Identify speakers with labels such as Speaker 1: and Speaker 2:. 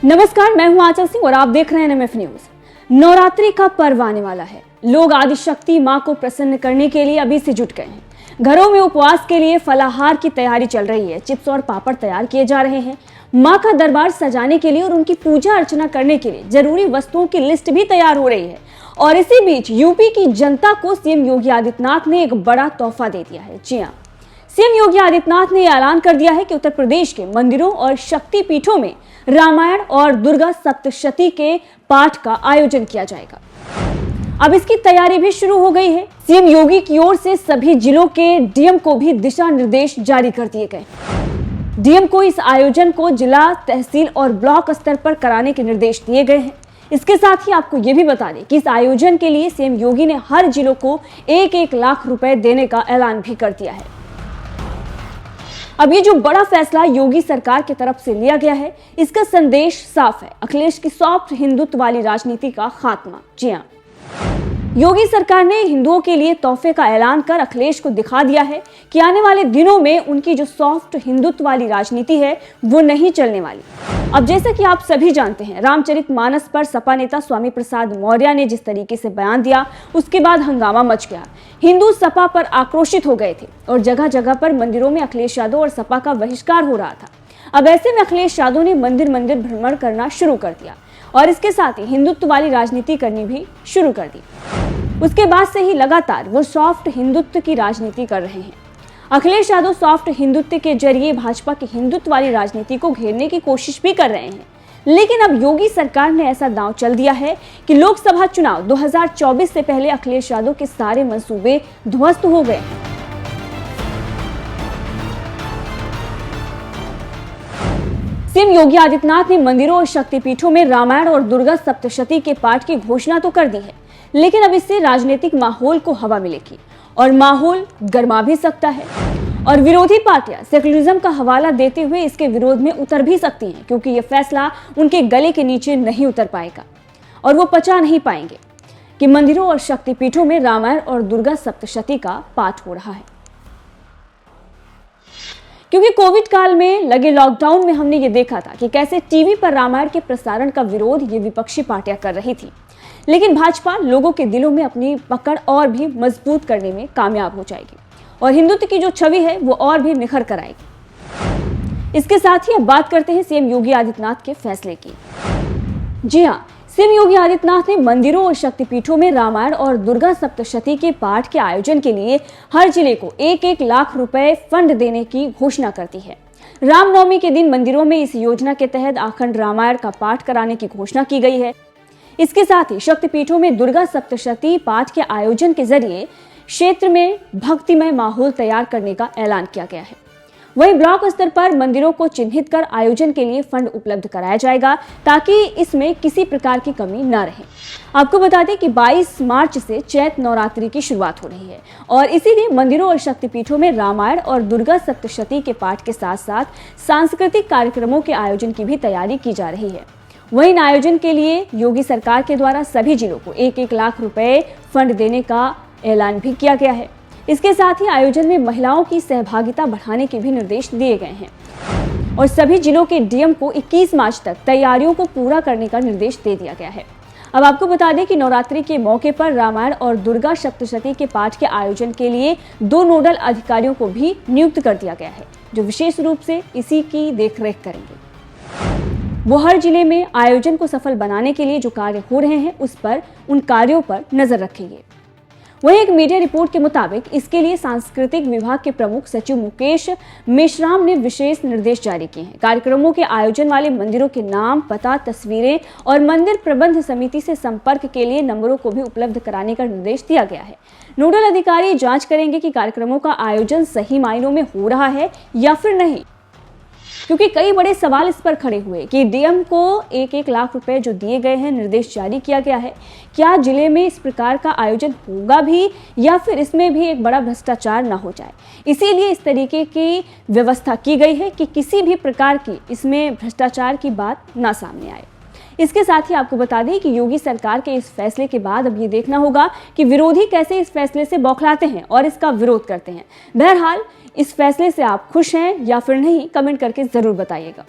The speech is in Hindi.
Speaker 1: नमस्कार, मैं हूं आंचल सिंह और आप देख रहे हैं एनएमएफ न्यूज। नवरात्रि का पर्व आने वाला है। लोग आदिशक्ति मां को प्रसन्न करने के लिए अभी से जुट गए हैं। घरों में उपवास के लिए फलाहार की तैयारी चल रही है। चिप्स और पापड़ तैयार किए जा रहे हैं। मां का दरबार सजाने के लिए और उनकी पूजा अर्चना करने के लिए जरूरी वस्तुओं की लिस्ट भी तैयार हो रही है। और इसी बीच यूपी की जनता को सीएम योगी आदित्यनाथ ने एक बड़ा तोहफा दे दिया है। जी हां, सीएम योगी आदित्यनाथ ने ऐलान कर दिया है कि उत्तर प्रदेश के मंदिरों और शक्तिपीठों में रामायण और दुर्गा सप्तशती के पाठ का आयोजन किया जाएगा। अब इसकी तैयारी भी शुरू हो गई है। सीएम योगी की ओर से सभी जिलों के डीएम को भी दिशा निर्देश जारी कर दिए गए। डीएम को इस आयोजन को जिला, तहसील और ब्लॉक स्तर पर कराने के निर्देश दिए गए हैं। इसके साथ ही आपको यह भी बता दें कि इस आयोजन के लिए सीएम योगी ने हर जिलों को 1-1 लाख रुपए देने का ऐलान भी कर दिया है। अब ये जो बड़ा फैसला योगी सरकार की तरफ से लिया गया है, इसका संदेश साफ है। अखिलेश की सॉफ्ट हिंदुत्व वाली राजनीति का खात्मा। जी हां, योगी सरकार ने हिंदुओं के लिए तोहफे का ऐलान कर अखिलेश को दिखा दिया है कि आने वाले दिनों में उनकी जो सॉफ्ट हिंदुत्व वाली राजनीति है वो नहीं चलने वाली। अब जैसा कि आप सभी जानते हैं, रामचरितमानस पर सपा नेता स्वामी प्रसाद मौर्य ने जिस तरीके से बयान दिया, उसके बाद हंगामा मच गया। हिंदू सपा पर आक्रोशित हो गए थे और जगह जगह पर मंदिरों में अखिलेश यादव और सपा का बहिष्कार हो रहा था। अब ऐसे में अखिलेश यादव ने मंदिर मंदिर भ्रमण करना शुरू कर दिया और इसके साथ ही हिंदुत्व वाली राजनीति करनी भी शुरू कर दी। उसके बाद से ही लगातार वो सॉफ्ट हिंदुत्व की राजनीति कर रहे हैं। अखिलेश यादव सॉफ्ट हिंदुत्व के जरिए भाजपा की हिंदुत्व वाली राजनीति को घेरने की कोशिश भी कर रहे हैं। लेकिन अब योगी सरकार ने ऐसा दांव चल दिया है कि लोकसभा चुनाव 2024 से पहले अखिलेश यादव के सारे मंसूबे ध्वस्त हो गए हैं। सीएम योगी आदित्यनाथ ने मंदिरों और शक्तिपीठों में रामायण और दुर्गा सप्तशती के पाठ की घोषणा तो कर दी है, लेकिन अब इससे राजनीतिक माहौल को हवा मिलेगी और माहौल गर्मा भी सकता है और विरोधी पार्टियां सेकुलरिज्म का हवाला देते हुए इसके विरोध में उतर भी सकती हैं, क्योंकि यह फैसला उनके गले के नीचे नहीं उतर पाएगा और वो पचा नहीं पाएंगे कि मंदिरों और शक्तिपीठों में रामायण और दुर्गा सप्तशती का पाठ हो रहा है। क्योंकि कोविड काल में लगे लॉकडाउन में हमने ये देखा था कि कैसे टीवी पर रामायण के प्रसारण का विरोध ये विपक्षी पार्टियां कर रही थी, लेकिन भाजपा लोगों के दिलों में अपनी पकड़ और भी मजबूत करने में कामयाब हो जाएगी और हिंदुत्व की जो छवि है वो और भी निखर कर आएगी। इसके साथ ही अब बात करते हैं सीएम योगी आदित्यनाथ के फैसले की। जी हां, सीएम योगी आदित्यनाथ ने मंदिरों और शक्तिपीठों में रामायण और दुर्गा सप्तशती के पाठ के आयोजन के लिए हर जिले को 1-1 लाख रुपए फंड देने की घोषणा कर दी है। रामनवमी के दिन मंदिरों में इस योजना के तहत अखंड रामायण का पाठ कराने की घोषणा की गई है। इसके साथ ही शक्तिपीठों में दुर्गा सप्तशती पाठ के आयोजन के जरिए क्षेत्र में भक्तिमय माहौल तैयार करने का ऐलान किया गया है। वहीं ब्लॉक स्तर पर मंदिरों को चिन्हित कर आयोजन के लिए फंड उपलब्ध कराया जाएगा ताकि इसमें किसी प्रकार की कमी न रहे। आपको बता दें कि 22 मार्च से चैत्र नवरात्रि की शुरुआत हो रही है और इसीलिए मंदिरों और शक्तिपीठों में रामायण और दुर्गा सप्तशती के पाठ के साथ साथ सांस्कृतिक कार्यक्रमों के आयोजन की भी तैयारी की जा रही है। वहीं इन आयोजन के लिए योगी सरकार के द्वारा सभी जिलों को 1-1 लाख रुपए फंड देने का ऐलान भी किया गया है। इसके साथ ही आयोजन में महिलाओं की सहभागिता बढ़ाने के भी निर्देश दिए गए हैं और सभी जिलों के डीएम को 21 मार्च तक तैयारियों को पूरा करने का निर्देश दे दिया गया है। अब आपको बता दें कि नवरात्रि के मौके पर रामायण और दुर्गा सप्तशती के पाठ के आयोजन के लिए 2 नोडल अधिकारियों को भी नियुक्त कर दिया गया है, जो विशेष रूप से इसी की देखरेख करेंगे। वो हर जिले में आयोजन को सफल बनाने के लिए जो कार्य हो रहे हैं उस पर, उन कार्यों पर नजर रखेंगे। वहीं एक मीडिया रिपोर्ट के मुताबिक इसके लिए सांस्कृतिक विभाग के प्रमुख सचिव मुकेश मेश्राम ने विशेष निर्देश जारी किए हैं। कार्यक्रमों के आयोजन वाले मंदिरों के नाम, पता, तस्वीरें और मंदिर प्रबंध समिति से संपर्क के लिए नंबरों को भी उपलब्ध कराने का निर्देश दिया गया है। नोडल अधिकारी जांच करेंगे कि कार्यक्रमों का आयोजन सही मायनों में हो रहा है या फिर नहीं, क्योंकि कई बड़े सवाल इस पर खड़े हुए कि डीएम को 1-1 लाख रुपए जो दिए गए हैं, निर्देश जारी किया गया है, क्या जिले में इस प्रकार का आयोजन होगा भी या फिर इसमें भी एक बड़ा भ्रष्टाचार ना हो जाए। इसीलिए इस तरीके की व्यवस्था की गई है कि किसी भी प्रकार की इसमें भ्रष्टाचार की बात ना सामने आए। इसके साथ ही आपको बता दें कि योगी सरकार के इस फैसले के बाद अब ये देखना होगा कि विरोधी कैसे इस फैसले से बौखलाते हैं और इसका विरोध करते हैं। बहरहाल इस फैसले से आप खुश हैं या फिर नहीं, कमेंट करके जरूर बताइएगा।